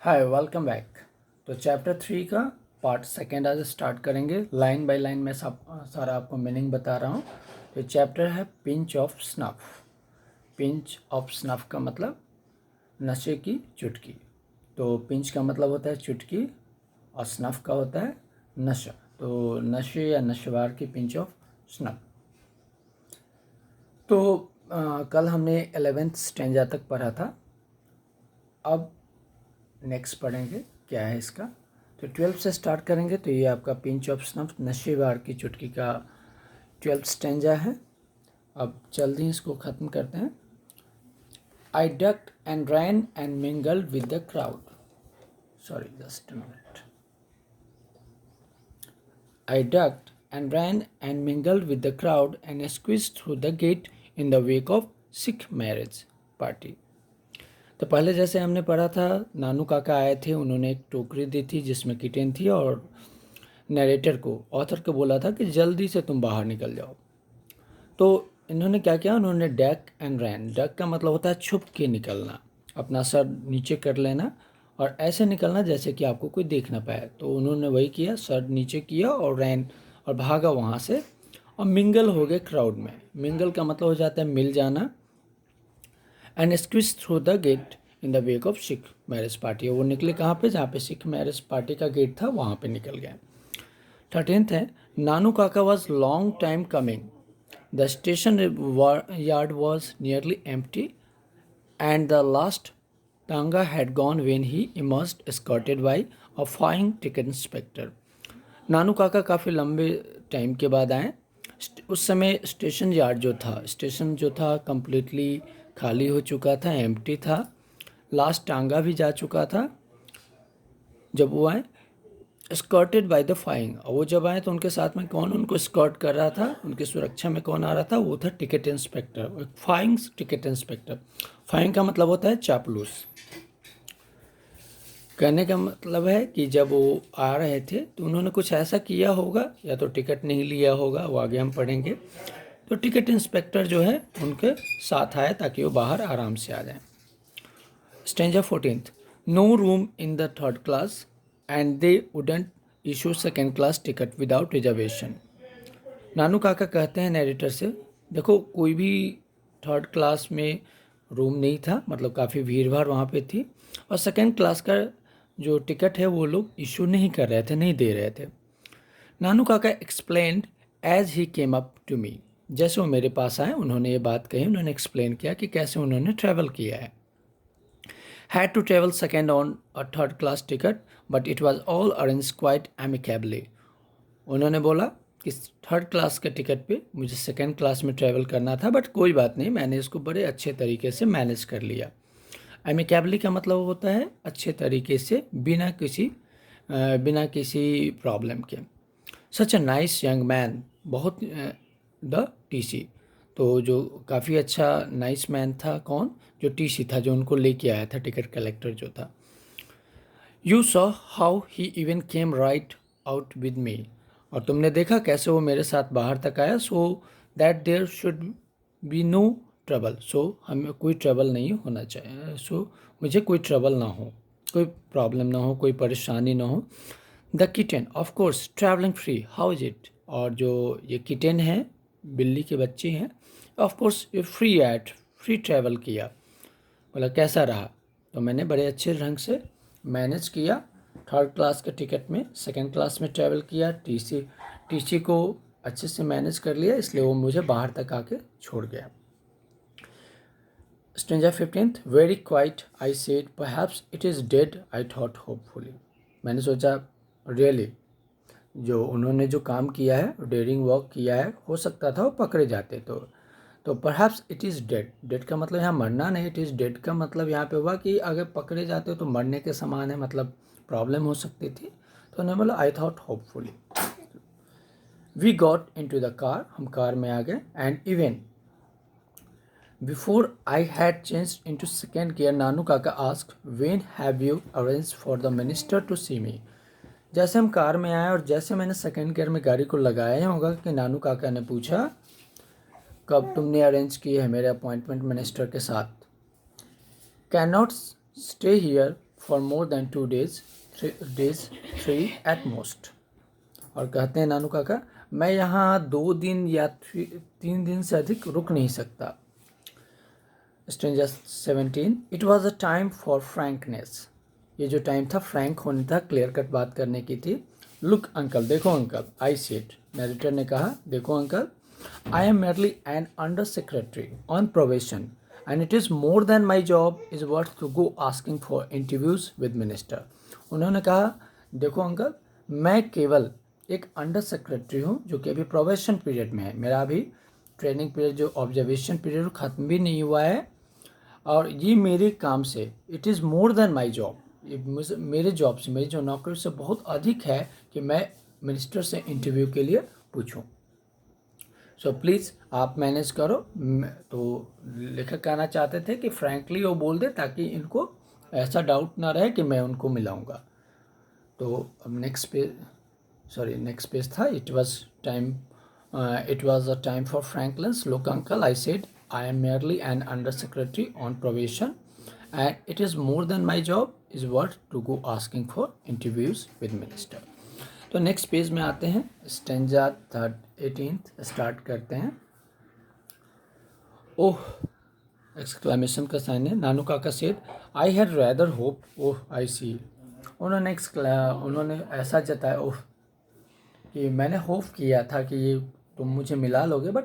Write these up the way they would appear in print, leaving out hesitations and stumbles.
Hi welcome back. तो chapter 3 का part second आज स्टार्ट करेंगे। लाइन बाय लाइन में सब सारा आपको मीनिंग बता रहा हूँ। तो चैप्टर है pinch of snuff. Pinch of snuff का मतलब नशे की चुटकी। तो पिंच का मतलब होता है चुटकी और स्नफ का होता है नशा। तो नशे या नशेवार की पिंच ऑफ स्नफ। तो कल हमने 11th स्टैंजा तक पढ़ा था। अब नेक्स्ट पढ़ेंगे क्या है इसका। तो 12 से स्टार्ट करेंगे। तो ये आपका पिंच ऑफ स्नफ नशेवार की चुटकी का 12th स्टैंजा है। अब जल्दी इसको ख़त्म करते हैं। I ducked and ran and mingled with the crowd. Sorry, just a minute. I ducked and ran and mingled with the crowd and squeezed through the gate in the wake of Sikh marriage party. तो पहले जैसे हमने पढ़ा था, नानू काका आए थे, उन्होंने एक टोकरी दी थी जिसमें किटेन थी और नरेटर को, ऑथर को बोला था कि जल्दी से तुम बाहर निकल जाओ। तो इन्होंने क्या किया, उन्होंने डक एंड रैन। डक का मतलब होता है छुप के निकलना, अपना सर नीचे कर लेना और ऐसे निकलना जैसे कि आपको कोई देख ना पाए। तो उन्होंने वही किया, सर नीचे किया और रैन और भागा वहाँ से और मिंगल हो गए क्राउड में। मिंगल का मतलब हो जाता है मिल जाना। And squeeze through the gate in the wake of Sikh marriage party. वो निकले कहाँ पे, जहाँ पे सिख मैरिज पार्टी का गेट था वहाँ पे निकल गए। 13th है, Nanu Kaka was long time coming. The station yard was nearly empty and the last tonga had gone when he emerged escorted by a flying ticket inspector। Nanu Kaka काफ़ी लंबे टाइम के बाद आए। उस समय स्टेशन जो था कम्प्लीटली खाली हो चुका था, एम्प्टी था। लास्ट टांगा भी जा चुका था जब वो आए। स्कॉटेड बाय द फाइंग, और वो जब आए तो उनके साथ में कौन उनको स्कॉट कर रहा था, उनकी सुरक्षा में कौन आ रहा था, वो था ticket inspector. Frying ticket inspector. Frying का मतलब होता है चापलूस। कहने का मतलब है कि जब वो आ रहे थे तो उन्होंने कुछ ऐसा किया होगा, या तो टिकट नहीं लिया होगा, वो आगे हम पढ़ेंगे। तो टिकट इंस्पेक्टर जो है उनके साथ आए ताकि वो बाहर आराम से आ जाएं। Stanza 14th, no room in the third class and they wouldn't issue second class ticket without reservation. Nanu Kaka कहते हैं नरेटर से, देखो कोई भी थर्ड क्लास में रूम नहीं था, मतलब काफ़ी भीड़ भाड़ वहाँ पे थी, और सेकेंड क्लास का जो टिकट है वो लोग इशू नहीं कर रहे थे, नहीं दे रहे थे। नानू काका explained as he came up to me. जैसे वो मेरे पास आए उन्होंने ये बात कही, उन्होंने एक्सप्लेन किया कि कैसे उन्होंने ट्रैवल किया है। Had to travel second on a third class ticket, but it was all arranged quite amicably। उन्होंने बोला कि थर्ड क्लास के टिकट पे मुझे सेकेंड क्लास में ट्रैवल करना था, बट कोई बात नहीं, मैंने इसको बड़े अच्छे तरीके से मैनेज कर लिया। एमिकेबली का मतलब होता है अच्छे तरीके से, बिना किसी प्रॉब्लम के। सच अ नाइस यंग मैन, बहुत द टीसी। तो जो काफ़ी अच्छा नाइस मैन था, कौन, जो टीसी था, जो उनको लेके आया था, टिकट कलेक्टर जो था। You saw how he even came right out with me, और तुमने देखा कैसे वो मेरे साथ बाहर तक आया। So that there should be no trouble, so हमें कोई ट्रबल नहीं होना चाहिए, सो मुझे कोई ट्रबल ना हो, कोई प्रॉब्लम ना हो, कोई परेशानी ना हो। The kitten of course travelling free, how is it, और जो ये किटन है, बिल्ली के बच्चे हैं, ऑफ कोर्स ये फ्री ट्रैवल किया। बोला कैसा रहा, तो मैंने बड़े अच्छे ढंग से मैनेज किया। थर्ड क्लास के टिकट में सेकंड क्लास में ट्रैवल किया, टीसी को अच्छे से मैनेज कर लिया, इसलिए वो मुझे बाहर तक आके छोड़ गया। Stranger 15th, very quite I said perhaps it is dead, I thought hopefully. मैंने सोचा रियली जो उन्होंने जो काम किया है, डेयरिंग वर्क किया है, हो सकता था वो पकड़े जाते। तो perhaps it is dead, dead का मतलब यहाँ मरना नहीं, इट इज़ डेड का मतलब यहाँ पे हुआ कि अगर पकड़े जाते तो मरने के समान है, मतलब प्रॉब्लम हो सकती थी। तो उन्होंने बोला I thought hopefully. We got into the car, हम कार में आ गए। And even before I had change into second gear, Nanu Kaka ask when have you arrange for the minister to see me. जैसे हम car में आए और जैसे मैंने सेकेंड गियर में गाड़ी को लगाया होगा कि नानू काका ने पूछा कब तुमने अरेंज की है मेरे अपॉइंटमेंट मिनिस्टर के साथ। Can not stay here for more than 2 days, 3 at most। और कहते हैं नानू काका, मैं यहाँ 2 दिन या 3 दिन से अधिक रुक नहीं सकता। Stranger 17, it was a time for frankness. ये जो टाइम था फ्रैंक होने था, क्लियर कट बात करने की थी। लुक अंकल, देखो अंकल, आई सेड, नरेटर ने कहा, देखो uncle, I am merely an under secretary on probation and it is more than my job is worth to go asking for interviews with minister. उन्होंने कहा, देखो uncle, मैं केवल एक अंडर सेक्रेटरी हूँ जो कि अभी प्रोबेशन पीरियड में है। मेरा अभी ट्रेनिंग पीरियड, जो ऑब्जर्वेशन पीरियड, ख़त्म भी नहीं हुआ है, और ये मेरे काम से, it is more than my job, ये मेरे जॉब से, मेरी जो नौकरी से बहुत अधिक है कि मैं मिनिस्टर से इंटरव्यू के लिए पूछूं। सो प्लीज़ आप मैनेज करो। तो लेखक कहना चाहते थे कि फ्रैंकली वो बोल दे, ताकि इनको ऐसा डाउट ना रहे कि मैं उनको मिलाऊंगा। तो अब नेक्स्ट पेज था, it was a time for फ्रैंकलिन्स। Look uncle, I said, I am merely an under secretary on probation and it is more than my job is worth to go asking for interviews with minister। तो next page में आते हैं, stanza 18 start करते हैं। ओह, exclamation का sign है। Nanu Kaka said, I had rather hope, oh I see. उन्होंने ऐसा जताया, ओह, कि मैंने होप किया था कि ये तुम मुझे मिला लोगे, बट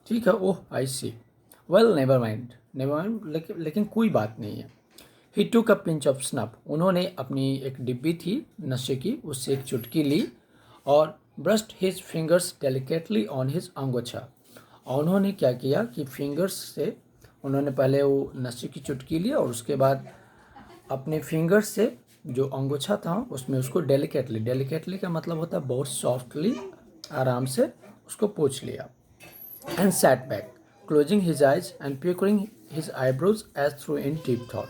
ठीक है, ओह I C, well never mind, लेकिन कोई बात नहीं है। ही टुक अ पिंच ऑफ स्नफ, उन्होंने अपनी एक डिब्बी थी नशे की, उससे एक चुटकी ली और brushed his fingers delicately on his angocha. और उन्होंने क्या किया कि फिंगर्स से उन्होंने पहले वो नशे की चुटकी ली और उसके बाद अपने फिंगर्स से जो अंगोछा था उसमें उसको डेलिकेटली का मतलब होता है बहुत सॉफ्टली, आराम से उसको पोंछ लिया। And sat back closing his eyes and puckering his eyebrows as through in deep thought,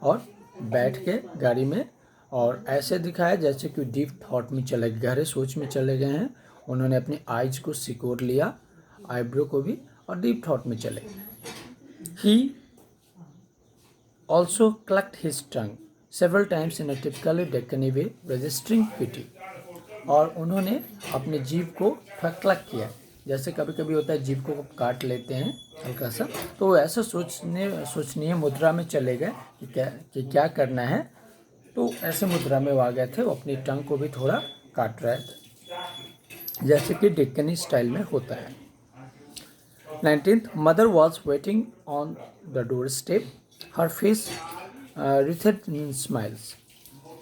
और बैठ के गाड़ी में और ऐसे दिखाया जैसे कि डीप थॉट में चले, गहरे सोच में चले गए हैं। उन्होंने अपनी आइज को सिकोड़ लिया, आईब्रो को भी, और डीप थॉट में चले गए। He also clucked his tongue several times in a typically Deccani way, registering pity. और उन्होंने अपने जीभ को क्लक किया, जैसे कभी कभी होता है जीभ को काट लेते हैं हल्का सा, तो वो ऐसा सोचनीय मुद्रा में चले गए कि क्या करना है। तो ऐसे मुद्रा में वो आ गए थे, वो अपनी टंग को भी थोड़ा काट रहे थे, जैसे कि डेक्कनी स्टाइल में होता है। 19th, mother was waiting on the door step, her face writhed in smiles।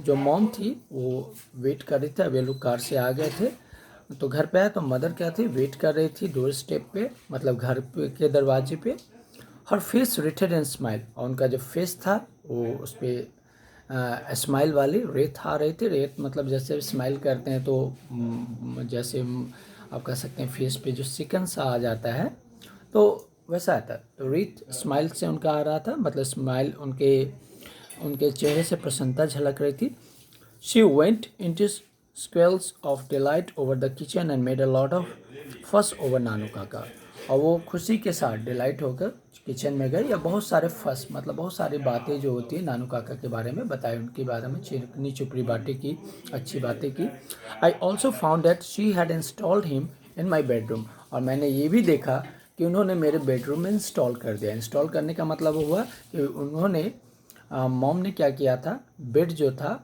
जो मॉम थी वो वेट कर रही थी, वे लोग कार से आ गए थे तो घर पे आया, तो मदर क्या थी, वेट कर रही थी डोर स्टेप पे, मतलब घर के दरवाजे पे। हर फेस रिटेड एंड स्माइल, और उनका जो फेस था वो उस पर स्माइल वाली रेत आ रही थी। रेत मतलब जैसे स्माइल करते हैं तो जैसे आप कह सकते हैं फेस पे जो सिकन सा आ जाता है, तो वैसा आता। तो रेत स्माइल से उनका आ रहा था, मतलब स्माइल उनके चेहरे से प्रसन्नता झलक रही थी। She went into squeals of delight over the kitchen and made a lot of fuss over नानू काका। और वो खुशी के साथ डिलाइट होकर किचन में गई, या बहुत सारे फस मतलब बहुत सारी बातें जो होती है नानू काका के बारे में बताई, उनके बारे में चिकनी चुपड़ी बातें की, अच्छी बातें की। I also found that she had installed him in my bedroom, और मैंने ये भी देखा कि उन्होंने मेरे बेडरूम में इंस्टॉल कर दिया। इंस्टॉल करने का मतलब हुआ कि उन्होंने मॉम ने क्या किया था, बेड जो था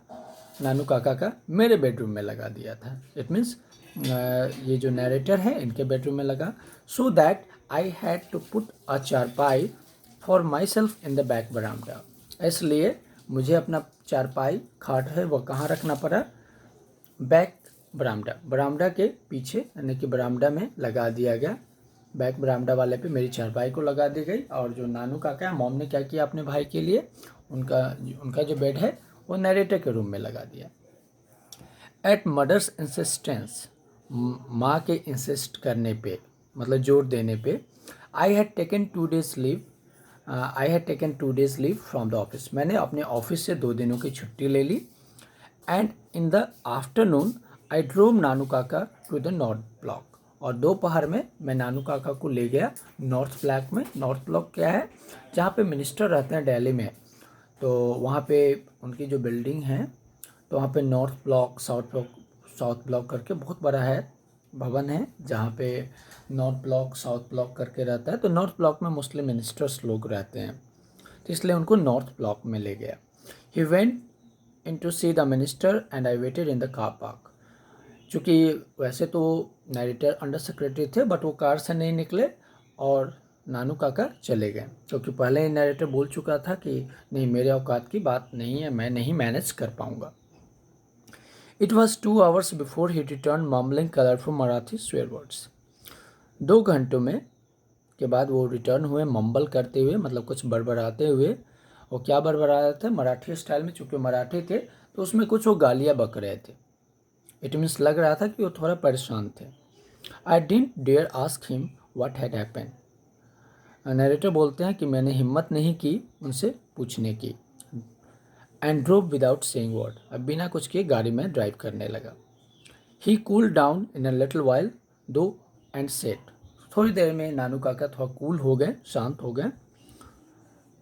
नानू काका का मेरे बेडरूम में लगा दिया था। इट मीन्स ये जो नरेटर है इनके बेडरूम में लगा। So that I had to put a charpai for myself in the back baramda, इसलिए मुझे अपना चारपाई खाट है वो कहाँ रखना पड़ा, बैक बरामदा के पीछे, यानी कि बरामदा में लगा दिया गया। बैक बरामदा वाले पे मेरी चारपाई को लगा दी गई। और जो नानू काका है, मॉम ने क्या किया अपने भाई के लिए, उनका जो बेड है वो नरेटर के रूम में लगा दिया। एट मदर्स इंसिस्टेंस, माँ के इंसिस्ट करने पे, मतलब जोर देने पे, I had taken 2 days leave from the office, मैंने अपने ऑफिस से 2 दिनों की छुट्टी ले ली। And in the afternoon I drove Nanu Kaka to the north block, और दोपहर में मैं नानू काका को ले गया नॉर्थ ब्लॉक में। नॉर्थ ब्लॉक क्या है, जहाँ पे मिनिस्टर रहते हैं दिल्ली में, तो वहाँ पे उनकी जो बिल्डिंग है तो वहाँ पे नॉर्थ ब्लॉक साउथ ब्लॉक करके बहुत बड़ा है भवन है, जहाँ पे नॉर्थ ब्लॉक साउथ ब्लॉक करके रहता है। तो नॉर्थ ब्लॉक में मुस्लिम मिनिस्टर्स लोग रहते हैं, तो इसलिए उनको नॉर्थ ब्लॉक में ले गया। He went in to see the minister and I waited in the car park. चूँकि वैसे तो नरेटर अंडर सेक्रेटरी थे, बट वो कार से नहीं निकले और नानू काका चले गए, क्योंकि पहले ही नरेटर बोल चुका था कि नहीं, मेरे औकात की बात नहीं है, मैं नहीं मैनेज कर पाऊँगा। It was 2 hours before he returned mumbling colorful Marathi swear words। 2 घंटों में के बाद वो रिटर्न हुए मम्बल करते हुए, मतलब कुछ बड़बड़ाते हुए। वो क्या बड़बड़ा रहे थे? मराठी स्टाइल में, चूँकि मराठी थे तो उसमें कुछ वो गालियाँ बक रहे थे। इट मीन्स लग रहा था कि वो थोड़ा परेशान थे। I didn't dare ask him what had happened. Narrator बोलते हैं कि मैंने हिम्मत नहीं की उनसे पूछने की। And drove without saying word. अब बिना कुछ किए गाड़ी में ड्राइव करने लगा। He cool down in a little while though and set. थोड़ी देर में नानू काका थोड़ा कूल हो गए, शांत हो गए,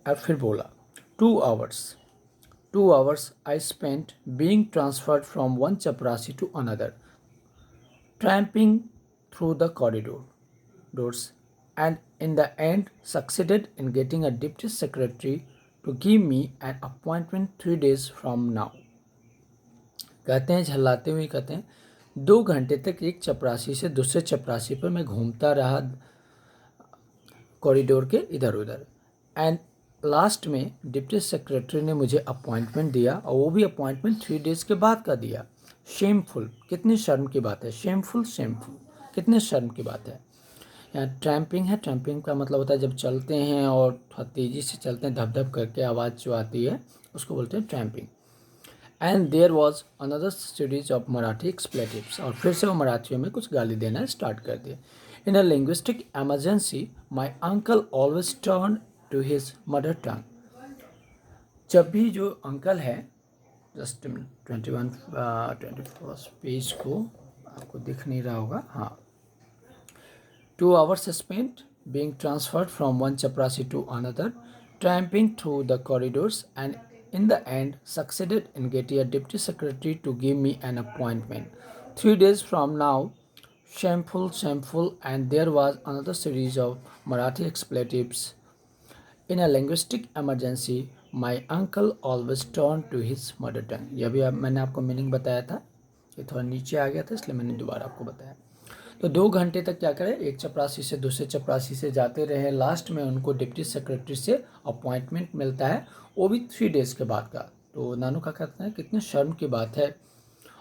और फिर बोला 2 hours 2 hours I spent being transferred from one chaprasi to another, tramping through the corridors, and in the end succeeded in getting a deputy secretary to give me an appointment 3 days from now। कहते हैं, झल्लाते हुए कहते हैं, 2 घंटे तक एक चपरासी से दूसरे चपरासी पर मैं घूमता रहा कॉरिडोर के इधर उधर, एंड लास्ट में डिप्टी सेक्रेटरी ने मुझे अपॉइंटमेंट दिया, और वो भी अपॉइंटमेंट 3 days के बाद का दिया। शेमफुल, कितनी शर्म की बात है। शेमफुल, कितने शर्म की बात है। यहाँ ट्रैम्पिंग है, ट्रैम्पिंग का मतलब होता है जब चलते हैं और थोड़ा तेज़ी से चलते हैं, धप धप करके आवाज़ जो आती है उसको बोलते हैं tramping. And there was another series of Marathi expletives. और फिर से वो मराठियों में कुछ गाली देना स्टार्ट कर दिए। In a linguistic emergency my uncle always turn to his mother tongue. जब भी जो अंकल है, जस्ट 21 पेज को आपको दिख नहीं रहा होगा, हाँ, 2 hours spent being transferred from one chaprasi to another, tramping through the corridors, and in the end succeeded in getting a deputy secretary to give me an appointment 3 days from now। Shameful, and there was another series of Marathi expletives। In a linguistic emergency, my uncle always turned to his mother tongue। यह भी मैंने आपको meaning बताया था, ये थोड़ा नीचे आ गया था इसलिए मैंने दोबारा आपको बताया। तो 2 घंटे तक क्या करें, एक चपरासी से दूसरे चपरासी से जाते रहे। लास्ट में उनको डिप्टी सेक्रेटरी से अपॉइंटमेंट मिलता है, वो भी 3 days के बाद का। तो नानू का कहते हैं कितनी शर्म की बात है,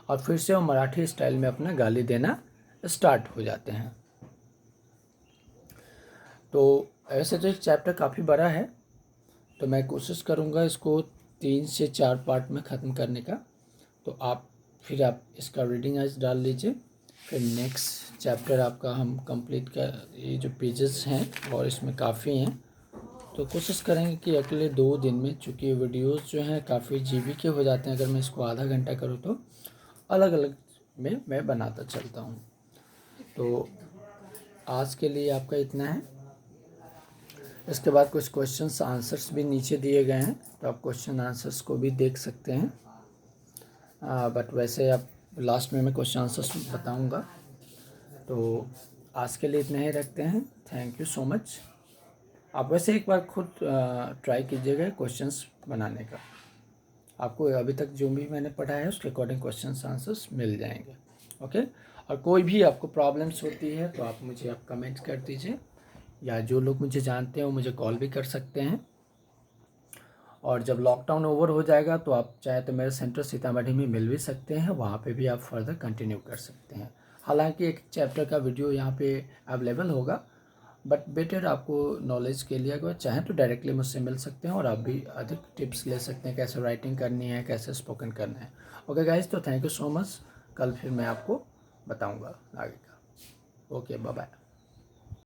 और फिर से वो मराठी स्टाइल में अपना गाली देना स्टार्ट हो जाते हैं। तो ऐसे तो एक चैप्टर काफ़ी बड़ा है, तो मैं कोशिश करूँगा इसको 3 से 4 पार्ट में ख़त्म करने का। तो आप इसका रीडिंग आज डाल लीजिए, फिर नेक्स्ट चैप्टर आपका हम कंप्लीट कर, ये जो पेजेस हैं और इसमें काफ़ी हैं, तो कोशिश करेंगे कि अगले 2 दिन में, चूँकि वीडियोस जो हैं काफ़ी जीबी के हो जाते हैं, अगर मैं इसको आधा घंटा करूँ तो अलग अलग में मैं बनाता चलता हूँ। तो आज के लिए आपका इतना है। इसके बाद कुछ क्वेश्चंस आंसर्स भी नीचे दिए गए हैं, तो आप क्वेश्चन आंसर्स को भी देख सकते हैं। बट वैसे आप लास्ट में मैं क्वेश्चन आंसर्स बताऊंगा। तो आज के लिए इतना ही रखते हैं। Thank you so much. आप वैसे एक बार खुद ट्राई कीजिएगा क्वेश्चंस बनाने का, आपको अभी तक जो भी मैंने पढ़ा है उसके अकॉर्डिंग क्वेश्चंस आंसर्स मिल जाएंगे। ओके, और कोई भी आपको प्रॉब्लम्स होती है तो आप मुझे कमेंट कर दीजिए, या जो लोग मुझे जानते हैं वो मुझे कॉल भी कर सकते हैं। और जब लॉकडाउन ओवर हो जाएगा तो आप चाहे तो मेरे सेंटर सीतामढ़ी में मिल भी सकते हैं, वहाँ पे भी आप फर्दर कंटिन्यू कर सकते हैं। हालांकि एक चैप्टर का वीडियो यहाँ पे अवेलेबल होगा, बट बेटर आपको नॉलेज के लिए अगर चाहें तो डायरेक्टली मुझसे मिल सकते हैं, और आप भी अधिक टिप्स ले सकते हैं कैसे राइटिंग करनी है, कैसे स्पोकन करना है। ओके गाइज, तो थैंक यू सो मच। कल फिर मैं आपको बताऊँगा आगे का। Okay, bye bye.